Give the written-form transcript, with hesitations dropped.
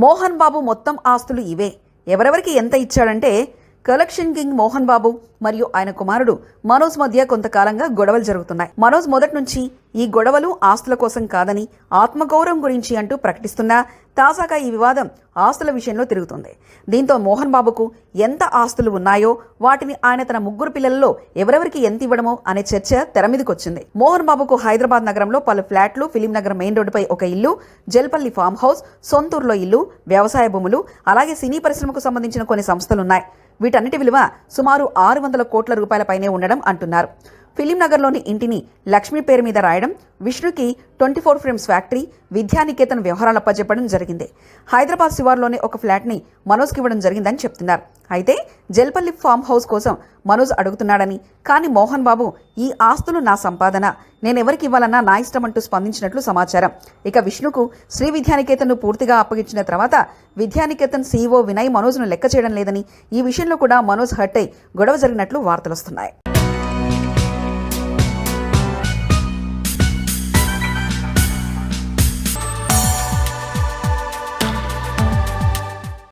మోహన్ బాబు మొత్తం ఆస్తులు ఇవే. ఎవరెవరికి ఎంత ఇచ్చాడంటే కలెక్షన్ కింగ్ మోహన్ బాబు మరియు ఆయన కుమారుడు మనోజ్ మధ్య కొంతకాలంగా గొడవలు జరుగుతున్నాయి. మనోజ్ మొదటి నుంచి ఈ గొడవలు ఆస్తుల కోసం కాదని ఆత్మగౌరవం గురించి అంటూ ప్రకటిస్తున్నా తాజాగా ఈ వివాదం ఆస్తుల విషయంలో తిరుగుతుంది. దీంతో మోహన్ బాబుకు ఎంత ఆస్తులు ఉన్నాయో వాటిని ఆయన తన ముగ్గురు పిల్లలలో ఎవరెవరికి ఎంత ఇవ్వడమో అనే చర్చ తెరమీదకొచ్చింది. మోహన్ బాబుకు హైదరాబాద్ నగరంలో పలు ఫ్లాట్లు, ఫిలిం నగర్ మెయిన్ రోడ్డుపై ఒక ఇల్లు, జల్పల్లి ఫామ్ హౌస్, సొంతూరులో ఇల్లు, వ్యవసాయ భూములు, అలాగే సినీ పరిశ్రమకు సంబంధించిన కొన్ని సంస్థలున్నాయి. వీటన్నిటి విలువ సుమారు 600 కోట్ల రూపాయల పైనే ఉండడం అంటున్నారు. ఫిలిం నగర్లోని ఇంటిని లక్ష్మి పేరు మీద రాయడం, విష్ణుకి 24 ఫ్రేమ్స్ ఫ్యాక్టరీ, విద్యానికేతన్ వ్యవహారాలు అప్పచెప్పడం జరిగింది. హైదరాబాద్ శివార్లోని ఒక ఫ్లాట్ని మనోజ్కి ఇవ్వడం జరిగిందని చెప్తున్నారు. అయితే జల్పల్లి ఫామ్ హౌస్ కోసం మనోజ్ అడుగుతున్నాడని, కానీ మోహన్ బాబు ఈ ఆస్తులు నా సంపాదన, నేనెవరికి ఇవ్వాలన్నా నా ఇష్టం అంటూ స్పందించినట్లు సమాచారం. ఇక విష్ణుకు శ్రీ విద్యానికేతన్ను పూర్తిగా అప్పగించిన తర్వాత విద్యానికేతన్ సీఈఓ వినయ్ మనోజ్ను లెక్క చేయడం లేదని, ఈ విషయంలో కూడా మనోజ్ హర్ట్ అయి గొడవ జరిగినట్లు వార్తలొస్తున్నాయి.